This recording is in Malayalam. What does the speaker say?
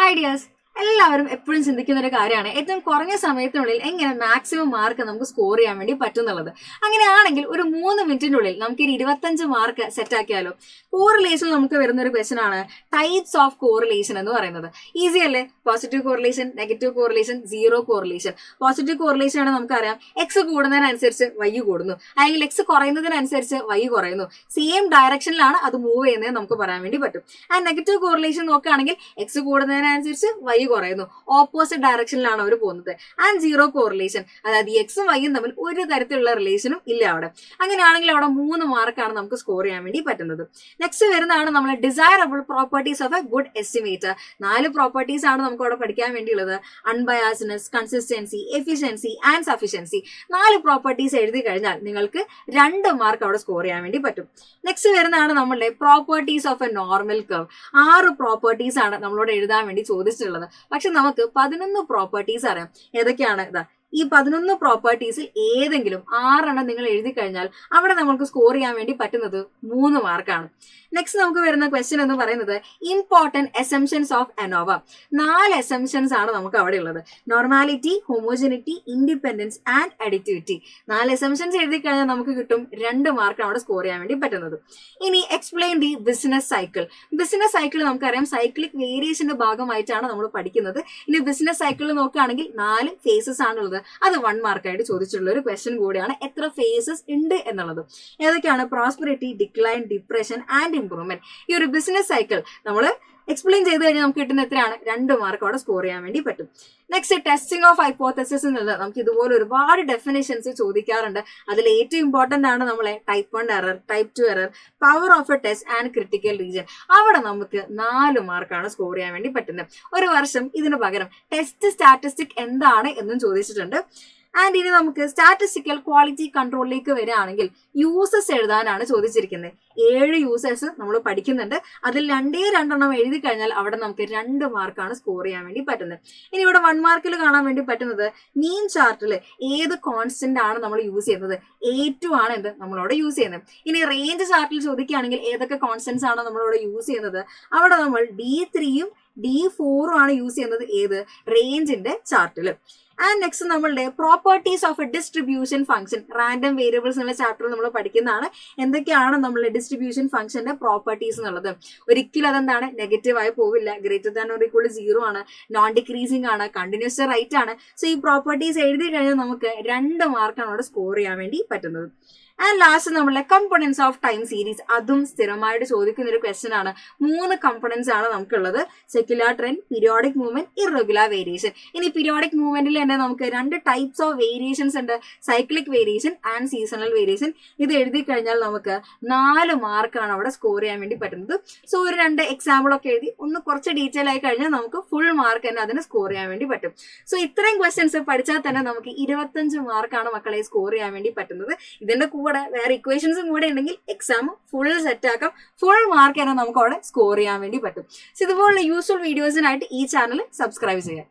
ഹായ് ഡിയേഴ്സ്, എല്ലാവരും എപ്പോഴും ചിന്തിക്കുന്ന ഒരു കാര്യമാണ് ഏറ്റവും കുറഞ്ഞ സമയത്തിനുള്ളിൽ എങ്ങനെ മാക്സിമം മാർക്ക് നമുക്ക് സ്കോർ ചെയ്യാൻ വേണ്ടി പറ്റുന്നുള്ളത്. അങ്ങനെയാണെങ്കിൽ ഒരു 3 മിനിറ്റിനുള്ളിൽ നമുക്ക് 25 മാർക്ക് സെറ്റ് ആക്കിയാലോ? കോറിലേഷൻ നമുക്ക് വരുന്ന ഒരു ക്വസ്റ്റൻ ആണ് ടൈപ്സ് ഓഫ് കോറിലേഷൻ എന്ന് പറയുന്നത്. ഈസി അല്ലേ? Positive correlation, negative correlation, zero correlation. Positive correlation ആണ് നമുക്കറിയാം, എക്സ് കൂടുന്നതിനനുസരിച്ച് വൈ കൂടുന്നു, അല്ലെങ്കിൽ എക്സ് കുറയുന്നതിനനുസരിച്ച് വൈ കുറയുന്നു. സെയിം ഡയറക്ഷനിലാണ് അത് മൂവ് ചെയ്യുന്നത് നമുക്ക് പറയാൻ വേണ്ടി പറ്റും. ആൻഡ് നെഗറ്റീവ് കോറിലേഷൻ നോക്കുകയാണെങ്കിൽ എക്സ് കൂടുന്നതിനനുസരിച്ച് വൈ കുറയുന്നു, ഓപ്പോസിറ്റ് ഡയറക്ഷനിലാണ് അവർ പോകുന്നത്. ആൻഡ് സീറോ കോറിലേഷൻ, അതായത് എക്സും വൈയും തമ്മിൽ ഒരു തരത്തിലുള്ള റിലേഷനും ഇല്ല അവിടെ. അങ്ങനെയാണെങ്കിൽ അവിടെ 3 മാർക്കാണ് നമുക്ക് സ്കോർ ചെയ്യാൻ വേണ്ടി പറ്റുന്നത്. നെക്സ്റ്റ് വരുന്നതാണ് നമ്മൾ desirable properties of a good estimator. 4 properties ആണ് നമുക്ക് അവിടെ പഠിക്കാൻ വേണ്ടിയുള്ളത്. Unbiasedness, consistency, efficiency and sufficiency. 4 properties എഴുതി കഴിഞ്ഞാൽ നിങ്ങൾക്ക് 2 മാർക്ക് അവിടെ സ്കോർ ചെയ്യാൻ വേണ്ടി പറ്റും. നെക്സ്റ്റ് വരുന്നതാണ് നമ്മളുടെ properties of A normal curve. 6 properties ആണ് നമ്മളോട് എഴുതാൻ വേണ്ടി ചോദിച്ചിട്ടുള്ളത്. പക്ഷെ നമുക്ക് 11 പ്രോപ്പർട്ടീസ് അറിയാം. ഏതൊക്കെയാണ്? ഈ 11 പ്രോപ്പർട്ടീസിൽ ഏതെങ്കിലും 6 നിങ്ങൾ എഴുതി കഴിഞ്ഞാൽ അവിടെ നമുക്ക് സ്കോർ ചെയ്യാൻ വേണ്ടി പറ്റുന്നത് 3 മാർക്കാണ്. നെക്സ്റ്റ് നമുക്ക് വരുന്ന ക്വസ്റ്റ്യൻ എന്ന് പറയുന്നത് important assumptions of ANOVA. 4 assumptions ആണ് നമുക്ക് അവിടെ ഉള്ളത്. Normality, homogeneity, independence and additivity. 4 assumptions എഴുതി കഴിഞ്ഞാൽ നമുക്ക് കിട്ടും 2 മാർക്കാണ് അവിടെ സ്കോർ ചെയ്യാൻ വേണ്ടി പറ്റുന്നത്. ഇനി explain the business cycle. Business cycle നമുക്കറിയാം സൈക്ലിക് വേരിയേഷന്റെ ഭാഗമായിട്ടാണ് നമ്മൾ പഠിക്കുന്നത്. ഇനി ബിസിനസ് സൈക്കിൾ നോക്കുകയാണെങ്കിൽ 4 ഫേസസ് ആണുള്ളത്. അത് 1 മാർക്കായിട്ട് ചോദിച്ചിട്ടുള്ള ഒരു ക്വസ്റ്റ്യൻ കൂടിയാണ്. എത്ര ഫേസസ് ഉണ്ട് എന്നുള്ളത്. ഏതൊക്കെയാണ്? Prosperity, decline, depression and improvement. ഈ ഒരു ബിസിനസ് സൈക്കിൾ നമ്മൾ എക്സ്പ്ലെയിൻ ചെയ്ത് കഴിഞ്ഞാൽ നമുക്ക് കിട്ടുന്ന എത്രയാണ്? 2 മാർക്ക് അവിടെ സ്കോർ ചെയ്യാൻ വേണ്ടി പറ്റും. നെക്സ്റ്റ് ടെസ്റ്റിംഗ് ഓഫ് ഹൈപ്പോത്തസിസ് എന്നുള്ളത് നമുക്ക് ഇതുപോലെ ഒരുപാട് ഡെഫിനേഷൻസ് ചോദിക്കാറുണ്ട്. അതിൽ ഏറ്റവും ഇമ്പോർട്ടന്റ് ആണ് നമ്മളെ type 1 error, type 2 error, power of A test and critical region. അവിടെ നമുക്ക് 4 മാർക്കാണ് സ്കോർ ചെയ്യാൻ വേണ്ടി പറ്റുന്നത്. ഒരു വർഷം ഇതിന് പകരം ടെസ്റ്റ് സ്റ്റാറ്റിസ്റ്റിക് എന്താണ് എന്നും ചോദിച്ചിട്ടുണ്ട്. ആൻഡ് ഇനി നമുക്ക് സ്റ്റാറ്റിസ്റ്റിക്കൽ ക്വാളിറ്റി കൺട്രോളിലേക്ക് വരികയാണെങ്കിൽ യൂസേഴ്സ് എഴുതാനാണ് ചോദിച്ചിരിക്കുന്നത്. 7 യൂസേഴ്സ് നമ്മൾ പഠിക്കുന്നുണ്ട്. അതിൽ 2 എഴുതി കഴിഞ്ഞാൽ അവിടെ നമുക്ക് 2 മാർക്കാണ് സ്കോർ ചെയ്യാൻ വേണ്ടി പറ്റുന്നത്. ഇനി ഇവിടെ 1 മാർക്കിൽ കാണാൻ വേണ്ടി പറ്റുന്നത് മീൻ ചാർട്ടിൽ ഏത് കോൺസ്റ്റന്റ് ആണ് നമ്മൾ യൂസ് ചെയ്യുന്നത്? A2 ആണ് എന്ത് നമ്മളവിടെ യൂസ് ചെയ്യുന്നത്. ഇനി റേഞ്ച് ചാർട്ടിൽ ചോദിക്കുകയാണെങ്കിൽ ഏതൊക്കെ കോൺസ്റ്റന്റ്സ് ആണ് നമ്മളവിടെ യൂസ് ചെയ്യുന്നത്? അവിടെ നമ്മൾ D3യും D4ഉം ആണ് യൂസ് ചെയ്യുന്നത്. ഏത്? റേഞ്ചിന്റെ ചാർട്ടിൽ. ആൻഡ് നെക്സ്റ്റ് നമ്മളുടെ properties of A distribution function. Random variables എന്നുള്ള ചാപ്റ്ററിൽ നമ്മൾ പഠിക്കുന്നതാണ്. എന്തൊക്കെയാണ് നമ്മളുടെ ഡിസ്ട്രിബ്യൂഷൻ ഫംഗ്ഷന്റെ പ്രോപ്പർട്ടീസ് എന്നുള്ളത്. ഒരിക്കലും അതെന്താണ്? നെഗറ്റീവ് ആയി പോവില്ല. ഗ്രേറ്റർ ദാൻ ഓർ ഈക്വൽ 0 ആണ്, നോൺ ഡിക്രീസിംഗ് ആണ്, കണ്ടിന്യൂസ് റൈറ്റ് ആണ്. സോ ഈ പ്രോപ്പർട്ടീസ് എഴുതി കഴിഞ്ഞാൽ നമുക്ക് 2 മാർക്കാണ് അവിടെ സ്കോർ ചെയ്യാൻ വേണ്ടി പറ്റുന്നത്. ആൻഡ് ലാസ്റ്റ് നമ്മളെ കമ്പോണൻസ് ഓഫ് ടൈം സീരീസ്. അതും സ്ഥിരമായിട്ട് ചോദിക്കുന്ന ഒരു ക്വസ്റ്റൻ ആണ്. 3 കമ്പോണൻസ് ആണ് നമുക്കുള്ളത്. Secular trend, periodic movement, irregular variation. ഇനി പീരിയോഡിക് മൂവ്മെന്റിൽ തന്നെ നമുക്ക് 2 ടൈപ്സ് ഓഫ് വേരിയേഷൻസ് ഉണ്ട്. Cyclic variation and seasonal variation. ഇത് എഴുതി കഴിഞ്ഞാൽ നമുക്ക് 4 മാർക്കാണ് അവിടെ സ്കോർ ചെയ്യാൻ വേണ്ടി പറ്റുന്നത്. സോ ഒരു 2 എക്സാമ്പിൾ ഒക്കെ എഴുതി ഒന്ന് കുറച്ച് ഡീറ്റെയിൽ ആയി കഴിഞ്ഞാൽ നമുക്ക് ഫുൾ മാർക്ക് തന്നെ അതിന് സ്കോർ ചെയ്യാൻ വേണ്ടി പറ്റും. സോ ഇത്രയും ക്വസ്റ്റൻസ് പഠിച്ചാൽ തന്നെ നമുക്ക് 25 മാർക്കാണ് മക്കളെ സ്കോർ ചെയ്യാൻ വേണ്ടി പറ്റുന്നത്. ഇതിന്റെ കൂടെ വേറെ ഇക്വേഷൻസും കൂടെ ഉണ്ടെങ്കിൽ എക്സാം ഫുൾ സെറ്റ് ആക്കാം. ഫുൾ മാർക്ക് തന്നെ നമുക്ക് അവിടെ സ്കോർ ചെയ്യാൻ വേണ്ടി പറ്റും. ഇതുപോലുള്ള യൂസ്ഫുൾ വീഡിയോസിനായിട്ട് ഈ ചാനൽ സബ്സ്ക്രൈബ് ചെയ്യാം.